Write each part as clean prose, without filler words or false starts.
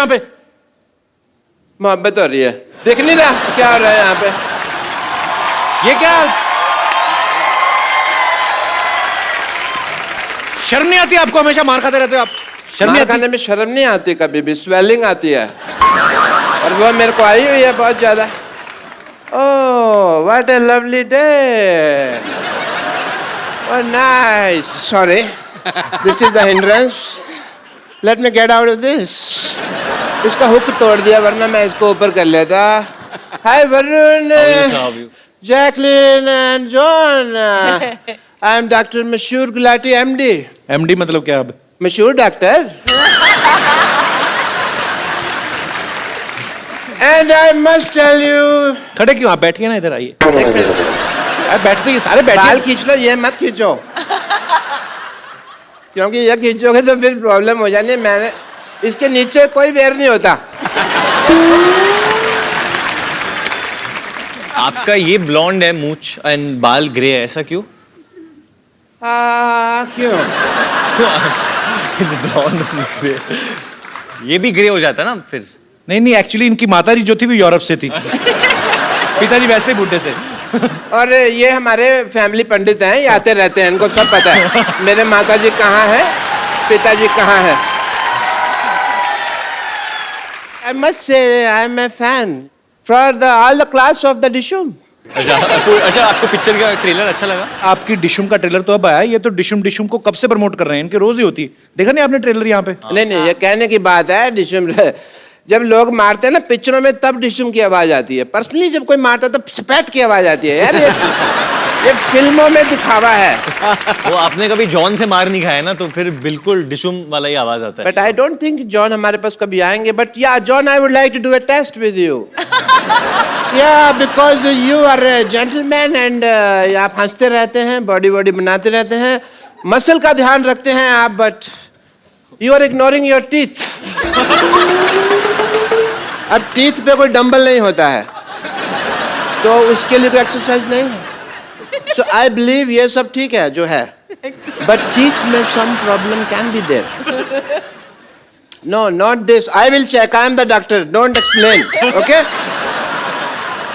यहाँ पे? मोहब्बत हो रही है, देख नहीं रहा क्या हो रहा है यहाँ पे? ये क्या, शर्म नहीं आती आपको? हमेशा मार खाते रहते हो आप, शर्म नहीं मार खाने आती? में शर्म नहीं आती, कभी भी स्वेलिंग आती है और वो मेरे को आई हुई है बहुत ज्यादा। Oh what a lovely day, oh nice, sorry this is the hindrance, let me get out of this. इसका हुक तोड़ दिया वरना मैं इसको ऊपर कर लेता। Hi Varun, Jacqueline and John, I am doctor मशहूर गुलाटी एमडी। एमडी मतलब क्या? अब मशहूर doctor. And I must tell you. खड़े क्यों आप? बैठिए ना, इधर आइए। बैठते ही सारे बैठिए। बाल खींच लो, ये मत खींचो क्योंकि ये खींचोगे तो फिर प्रॉब्लम हो जानी है। मैंने इसके नीचे कोई वेयर नहीं होता। आपका ये ब्लॉन्ड है मूंछ एंड बाल ग्रे है, ऐसा क्यों? क्यों? ब्लॉन्ड ये भी ग्रे हो जाता ना फिर। नहीं, एक्चुअली इनकी माता जी जो थी वो यूरोप से थी। पिताजी वैसे ही बूढ़े थे। और ये हमारे फैमिली पंडित हैं, ये आते रहते हैं, इनको सब पता है मेरे माता जी कहाँ है, पिताजी कहाँ है। I must say I am a fan for all the class of the Dishum. अच्छा, आपको पिक्चर का ट्रेलर अच्छा लगा? आपकी डिशुम का ट्रेलर तो अब आया, ये तो डिशुम को कब से प्रमोट कर रहे हैं, इनके रोज ही होती है। देखा नहीं आपने ट्रेलर यहाँ पे? नहीं, ये कहने की बात है। डिशुम जब लोग मारते हैं ना पिक्चरों में, तब डिशुम की आवाज आती है। पर्सनली जब कोई मारता है तब स्पैट की आवाज आती है। यार ये फिल्मों में दिखावा है। वो आपने कभी जॉन से मार नहीं खाया ना, तो फिर बिल्कुल डिशुम वाला ही आवाज आता है। But I don't think John हमारे पास कभी आएंगे। But yeah John, I would like to do a test with you. Yeah because you are a gentleman and आप हंसते रहते हैं, बॉडी बनाते रहते हैं, मसल का ध्यान रखते हैं आप, but you are ignoring your teeth. अब टीथ पे कोई डंबल नहीं होता है तो उसके लिए कोई एक्सरसाइज नहीं है। सो आई बिलीव ये सब ठीक है जो है, बट टीथ में some problem can be there. No not this, I will check, I am the doctor, don't explain, okay?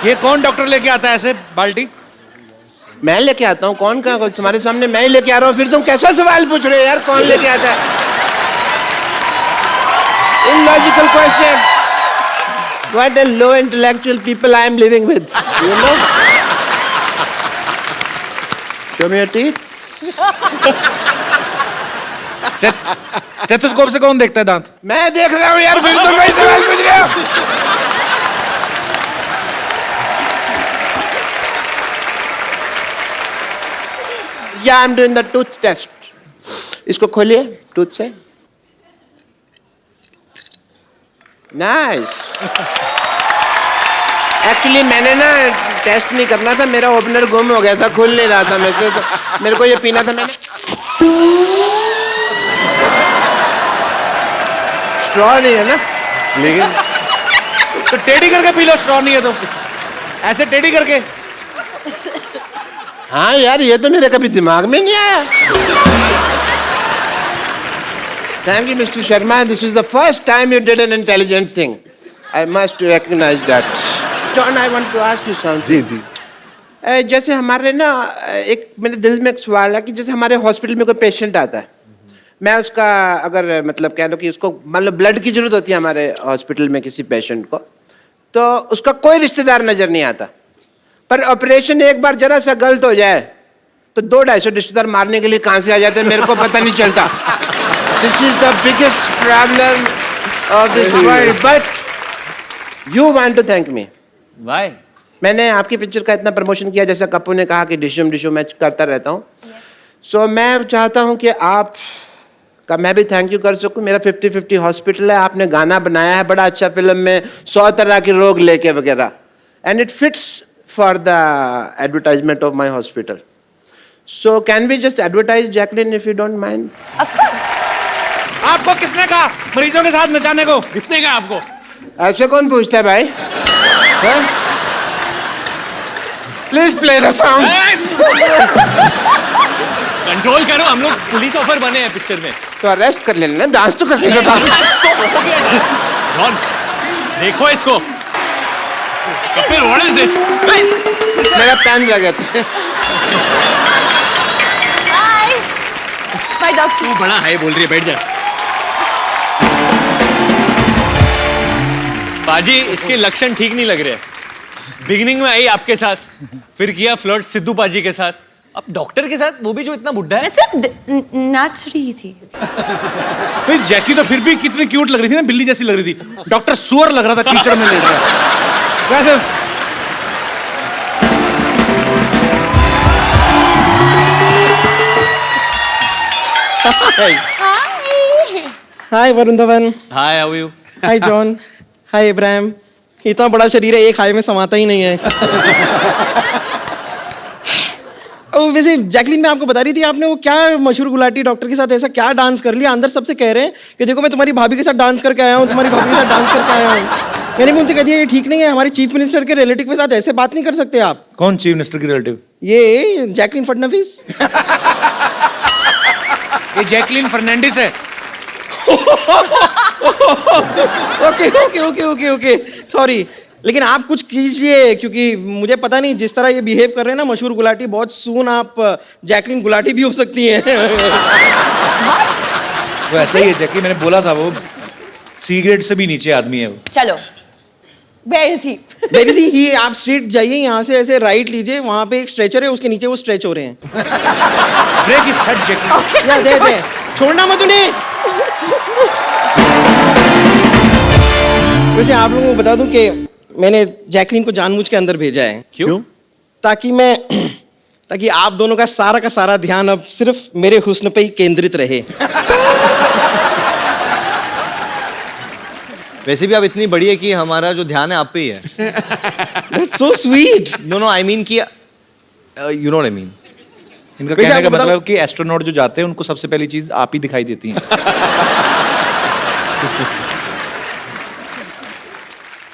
ये कौन डॉक्टर लेके आता है ऐसे बाल्टी? मैं लेके आता हूँ। कौन का? तुम्हारे सामने मैं ही लेके आ रहा हूँ। फिर तुम कैसा सवाल पूछ रहे हो यार, कौन लेके आता है? Illogical question. What a low intellectual people I am living with, you know? Show me your teeth. Stethoscope से कौन देखता है दांत? मैं देख रहा हूँ यार, फिर तुम वही सवाल पूछ रहे हो। Yeah, I'm doing the tooth test. इसको खोलिए टूथ से। Nice. एक्चुअली मैंने ना टेस्ट नहीं करना था, मेरा ओपनर गुम हो गया था, खुल नहीं रहा था मेरे से, तो मेरे को ये पीना था। मैंने स्ट्रॉ नहीं है ना, लेकिन तो टेढ़ी करके पी लो, स्ट्रॉ नहीं है तो ऐसे टेढ़ी करके। हाँ यार, ये तो मेरे कभी दिमाग में नहीं आया। Thank you, Mr. Sharma. This is the first time you did an intelligent thing. I must recognize that. John, I want to ask you something. जी। जैसे हमारे ना एक मेरे दिल में एक सवाल है कि जैसे हमारे हॉस्पिटल में कोई पेशेंट आता है, मैं उसका अगर मतलब कह लो कि उसको मान लो ब्लड की जरूरत होती है हमारे हॉस्पिटल में किसी पेशेंट को, तो उसका कोई रिश्तेदार नजर नहीं आता, पर ऑपरेशन एक बार जरा सा गलत हो जाए तो 200-250 रिश्तेदार मारने के लिए कहाँ से आ जाते हैं, मेरे को पता नहीं चलता। This is the biggest problem of this world, but you want to thank me. Why? मैंने आपकी पिक्चर का इतना प्रमोशन किया, जैसा कप्पू ने कहा कि डिशुम मैं करता रहता हूँ। सो मैं चाहता हूँ कि आप का मैं भी थैंक यू कर सकूँ। मेरा 50-50 हॉस्पिटल है, आपने गाना बनाया है बड़ा अच्छा फिल्म में, 100 तरह के रोग लेके वगैरह, and it fits for the advertisement of my hospital. So can we just advertise Jacqueline if you don't mind? आपको किसने कहा मरीजों के साथ नचाने को? किसने कहा आपको? ऐसे कौन पूछता है भाई? Please play the song. Control करो, हम लोग पुलिस ऑफिसर बने हैं पिक्चर में। तो अरेस्ट कर लेना, डांस तो कर लेना। जॉन देखो इसको। Kapil what is this? मेरा पेन लगा था। Bye bye doctor. तू बड़ा हाय बोल रही है, बैठ जा। बाजी इसके लक्षण ठीक नहीं लग रहे। बिगिनिंग में आई आपके साथ, फिर किया फ्लर्ट सिद्धू पाजी के साथ, अब डॉक्टर के साथ, वो भी जो इतना बुड्ढा है। मैं सिर्फ नाच रही थी। भाई जैकी तो फिर भी कितनी क्यूट लग रही थी ना, बिल्ली जैसी लग रही थी। डॉक्टर सुअर लग रहा था, कीचड़ में लेट रहा। वैसे hi Varun Dhawan. Hi how you? Hi John. Hi Ibrahim. इतना बड़ा शरीर है, एक हाय में समाता ही नहीं है। वैसे जैकलीन, मैं आपको बता रही थी, आपने वो क्या मशहूर गुलाटी डॉक्टर के साथ ऐसा क्या डांस कर लिया? अंदर सबसे कह रहे हैं कि देखो मैं तुम्हारी भाभी के साथ डांस करके आया हूँ, तुम्हारी भाभी के साथ डांस करके आया हूँ। मैंने भी उनसे कह दिया ये ठीक नहीं है, हमारे चीफ मिनिस्टर के रिलेटिव के साथ ऐसे बात नहीं कर सकते आप। कौन चीफ मिनिस्टर की रिलेटिव? ये जैकलीन फडणवीस। ये जैकलीन फर्नांडिस है। Okay okay okay okay okay sorry, लेकिन आप कुछ कीजिए, क्योंकि मुझे पता नहीं जिस तरह ये बिहेव कर रहे हैं ना मशहूर गुलाटी, बहुत सून आप जैकलीन गुलाटी भी हो सकती हैं। वो ऐसा ही है जैकी, मैंने बोला था, वो सी ग्रेड से भी नीचे आदमी है वो। चलो वेरी थी। वेरी सी ही, आप स्ट्रेट जाइए, यहाँ से ऐसे राइट लीजिए, वहाँ पे एक स्ट्रेचर है, उसके नीचे वो स्ट्रेच हो रहे हैं। ब्रेक इज हेड जैकी। यार दे छोड़ना मत उन्हें। वैसे आप लोगों को बता दूं कि मैंने जैकलीन को जानबूझ के अंदर भेजा है। क्यों? ताकि आप दोनों का सारा ध्यान अब सिर्फ मेरे हुस्न पे ही केंद्रित रहे। वैसे भी आप इतनी बड़ी है कि हमारा जो ध्यान है आप पे ही है। That's so sweet. No I mean कि you know what I mean. इनका वैसे कहने का आपको मतलब कि एस्ट्रोनॉट जो जाते हैं उनको सबसे पहली चीज आप ही दिखाई देती हैं।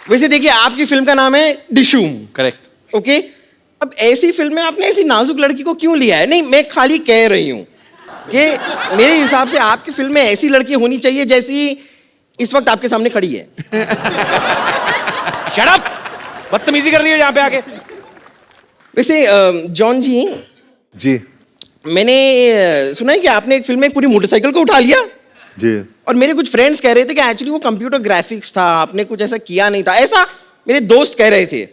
वैसे देखिए, आपकी फिल्म का नाम है डिशूम। करेक्ट। ओके, अब ऐसी फिल्म में आपने ऐसी नाजुक लड़की को क्यों लिया है? नहीं, मैं खाली कह रही हूँ कि मेरे हिसाब से आपकी फिल्म में ऐसी लड़की होनी चाहिए जैसी इस वक्त आपके सामने खड़ी है। Shut up! बदतमीजी कर रही हो यहाँ पे आके। वैसे जॉन जी, मैंने सुना है कि आपने एक फिल्म में एक पूरी मोटरसाइकिल को उठा लिया जी। और मेरे कुछ फ्रेंड्स कह रहे थे कि एक्चुअली वो कंप्यूटर ग्राफिक्स था, आपने कुछ ऐसा किया नहीं था, ऐसा मेरे दोस्त कह रहे थे।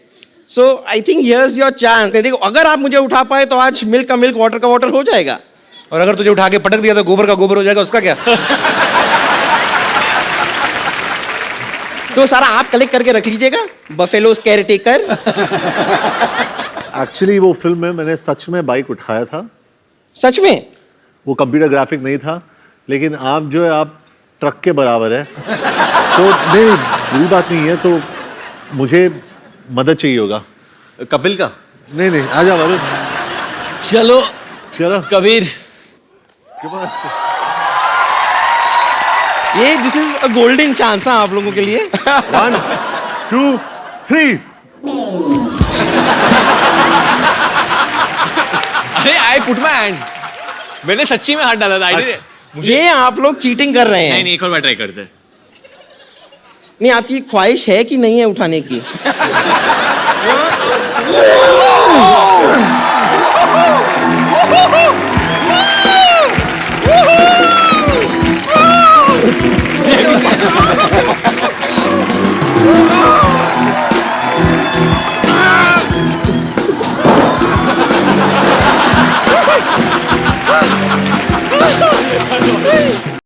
So I think here's your chance. देखो, अगर आप मुझे उठा पाए तो आज मिल्क का मिल्क, वाटर का वाटर हो जाएगा। और अगर तुझे उठा के पटक दिया तो गोबर का गोबर हो जाएगा, उसका क्या? तो सारा आप कलेक्ट करके रख लीजिएगा, बफेलोज केयर टेकर। एक्चुअली वो फिल्म में मैंने सच में बाइक उठाया था। सच में? वो कंप्यूटर ग्राफिक नहीं था, लेकिन आप जो है आप ट्रक के बराबर है। तो नहीं बुरी बात नहीं है, तो मुझे मदद चाहिए होगा। कपिल का? नहीं आ जा वरुण। चलो चलो कबीर। ये this is a golden chance है आप लोगों के लिए। 1 2 3। अरे आई पुट माय हैंड। मैंने सच्ची में हाथ डाला था। ये आप लोग चीटिंग कर रहे हैं। नहीं एक और बार ट्राई करते हैं। नहीं, आपकी ख्वाहिश है कि नहीं है उठाने की?